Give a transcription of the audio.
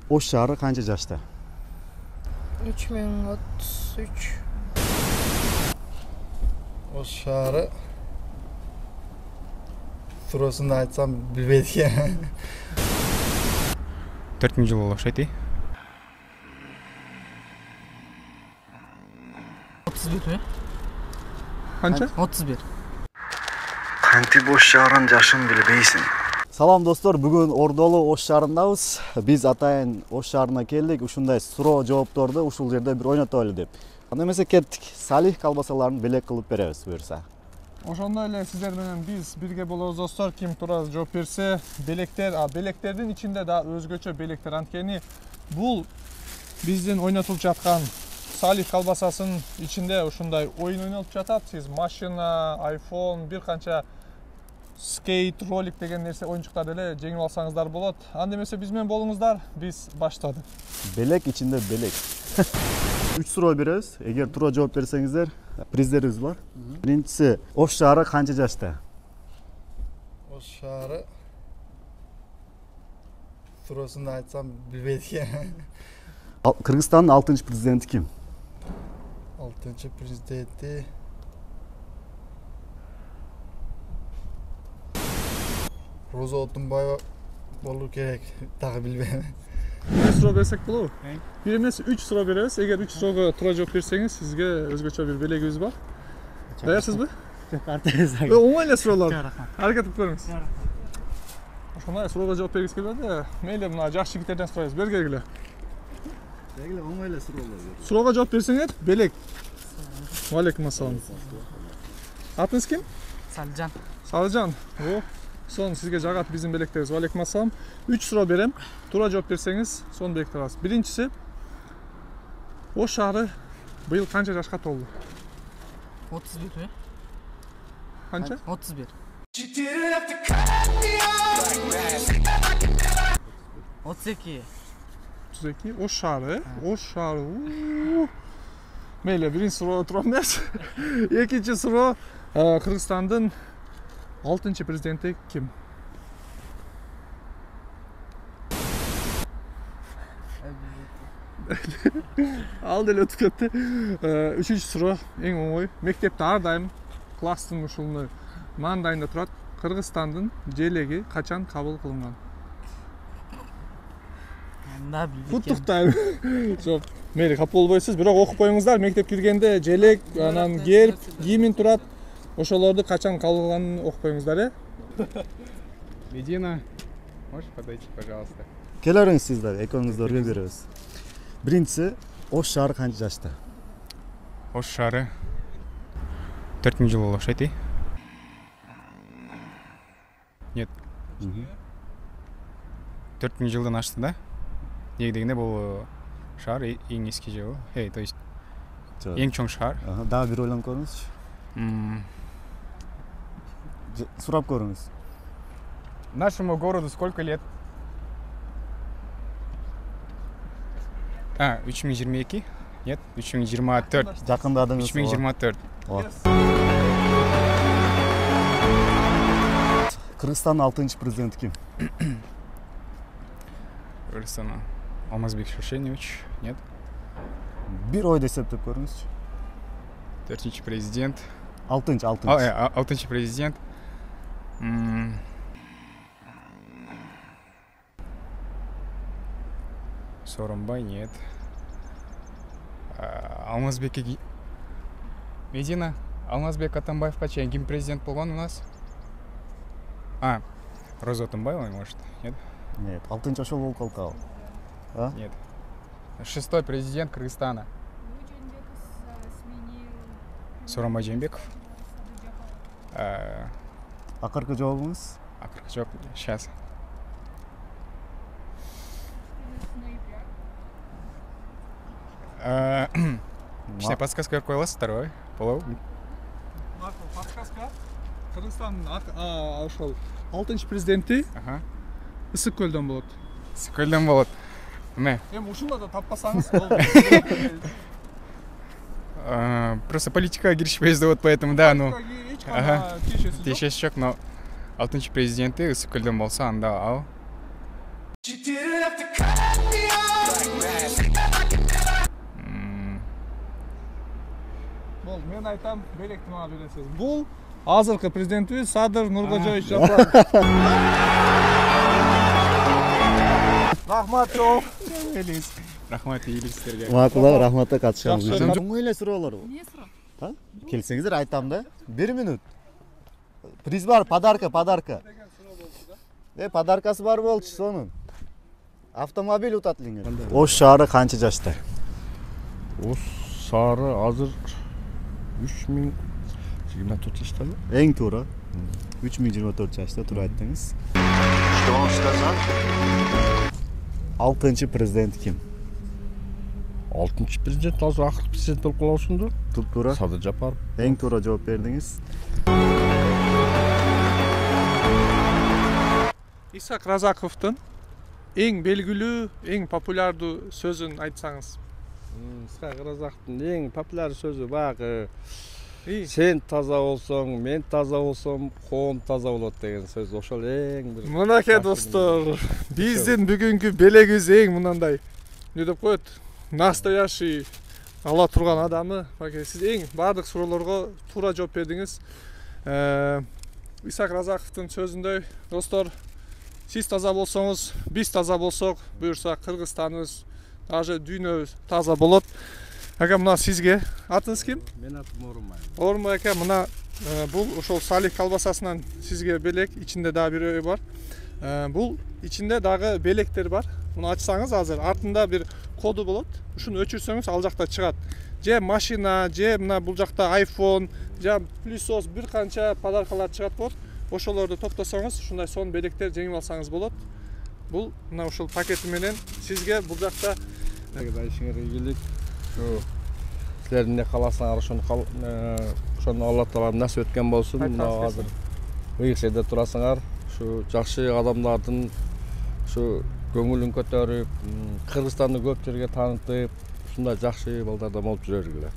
Oş şahri qancha jashda? 3033. Oş şahri turasını aytsam bilbeydi. 4000 yıl okşaydı. 31 mi? Qancha? 31. Qanti boş şahrin yaşın bilbeysin. Salam dostlar, bugün Ordolu Oş şahrındabız. Biz atayin Oş şahrına keldik. Ушундай суроо жоопторду ушул жерде bir oynatалы деп. Анда эмесе кеттик. Салих колбасаларын белек кылып беребиз буюрса. Ошондой эле сиздер менен биз бирге болобуз достор. Ким турат жооп берсе, белектердин ичинде да өзгөчө белектер. Анткени бул биздин ойнотулуп жаткан салих колбасасынын ичинде ушундай оюн ойнолуп жатат. Сиз машина, iPhone, бир канча скейт, ролик деген нерсе оюнчуктарды эле жеңип алсаңыздар болот. Анда эмесе биз менен болуңуздар. Биз баштадык. Белек içinde белек. 3 суроо беребиз. Эгер туура жооп берсеңиздер, приздерибиз бар. Биринчиси, Ош шаары канча жашта? Oş şahri turasını aytsam bilbeydi. Kırgızстанın 6-cı prezidenti kim? 6. prezidenti Roza Otunbayeva болуу керек. Дагы билбейм. Bir sıra versek bolобу? Bir эмес 3 sıra berебиз. Эгер 3 суроого туура жооп берсеңиз, сизге өзгөчө бир белегибиз бар. Даярсызбы? Оңой эле суроолор. Аракет кылып көрүңүз. Ошондой суроого жооп бергиңиз келбеди? Мейли мына жакшы жигиттерден сурайбыз. Бергиле. Бергиле, оңой эле суроолор. Суроого жооп берсеңер, белек. Алейкум ассалам. Атыңыз ким? Салжан. Салжан. О, son sizge жагат биздин белектерибиз. Алейкум ассалам. 3 суроо берем. Туура жооп берсеңиз, son белекти аласыз. Биринчиси, Ош шаары быйыл канча жашка толду? 31 mi? Канча? 31. 32. 32. Ош шаары. Ош шаары. Мейлі, биринчи суроо туура эмес. Экинчи суроо, Кыргызстандын 6-cı президенти ким? Ал деле өтүп кетти. 3-cü суроо эң оңой. Мектепте ар дайым класстын ушулуну мандайында турат. Кыргызстандын желеги качан кабыл кылынган? Da bildik. Куттуктайм. Жоп, мейли кап болбойсуз, бирок окуп коюңуздар. Мектеп киргенде желек, анан герб, гимн турат. Ошолорду качан кабыл окуп коюңуздар, э? Медина, можешь подойти, пожалуйста? Келеріңіз сіздер, экөөңүздү өргө беребиз. Биринчиси, Ош шаары канча жашта? Ош шаары 4000 yıl okşaydı. Нет. 4000 жылдан ашты да. Негдегенде бул шаар эң эски жыл. То есть эң чоң шаар. Дагы бир ойлонуп көрүңүзчү. Сурап көрүңүз. Нашему городу сколько лет? 3022? Нет, 3024. Жакындадыңыз. 3024. Кыргызстандын 6-cı президенти ким? Кыргызстан. Алмазбек Шушеневич. Нет. Bir oyda эсептеп көрүңүзчү. 4-cü президент. 6-cı. 6-cı президент. Сооронбай, нет. Алмазбек Медина. Алмазбек Атамбаевка чейин ким президент болгон у нас? Роза Атамбаева, может? Нет? Нет, 6-cı ошол болуп калды ал. Нет. 6-й президент Кыргызстана. Сооронбай Жээнбеков. Акыркы жообуңуз? Акыркы жооп, сейчас. Иште подсказка берип коё аласыз, второй? Болобу? Подсказка. Кыргызстандын ошол 6-cı президенти Ысык көлдөн болот. Ысык көлдөн болот. Эме? Эми ушунда да таппасаңыз болду. Просто политикага киришпейбиз деп поэтому да, ну. Тиешеси жок, но 6-cı президенти Ысык көлдөн болсо анда ал. мен айтам, белекти мага бересиз. Бул азыркы президентибиз Садыр Нуркожоевич Жапаров. Рахмат жок. Рахмат ийгиликтерге. Макулдар, рахматта катышканыңыз Жакшы. үчүн. Чоң эле суроолор. Не суроо? Келсеңиздер айтам да. 1 минут. Приз бар, подарка. Подаркасы бар болчу сонун. Автомобиль утат элеңер. Ош шаары канча жашта? Ош шаары азыр 3024 жашта эле. Эң туура. 3024 жашта туура айттыңыз. 6-чы президент ким? 6-чы президент азыр акыркы президент болуп калабызбы? Туп-туура. Садыр Жапаров. Эң туура жооп бердиңиз. Исак Разаковдун эң белгилүү, эң популярдуу сөзүн айтсаңыз. Исак Разаковдун эң популяр сөзү баягы сен таза болсоң, мен таза болсом, коом таза болот деген сөз. Ошол эң бир. Мынакей достор, биздин бүгүнкү белегибиз эң мынандай. Не деп коет? Настоящий ала турган адамы. Сиз эң бардык суроолорго туура жооп бердиңиз. Исак Разаковдун сөзүндөй, достор, сиз таза болсоңуз, биз таза болсок, буюрса Кыргызстаныбыз, даже дүйнөбүз таза болот. Ака мына сизге атыңыз ким? Мен атым Орунбай. Орунбай ака, мына бул ошол салих колбасасынан сизге белек, ичинде дагы бир бар. Бул ичинде дагы белектер бар. Муну ачсаңыз азыр артында бир коду болот. Ушуну өчүрсөңүз ал жакта чыгат. Же машина, же мына бул жакта iPhone, же плюсос бир канча подаркалар чыгат болот. Ошолорду топтосоңуз, ушундай сонун белектер жеңип алсаңыз болот. Бул мына ушул пакети менен сизге бул жакта Ишиңерге ийгилик. Силер эмне кааласаңар ошону Алла Таала насип эткен болсун. Мына азыр ыйык жерде турасыңар. Ушу жакшы адамдардын ушу көңүлүн көтөрүп, Кыргызстанды көп жерге таанытып, ушундай жакшы балдардан болуп жүрөлүгүлөр.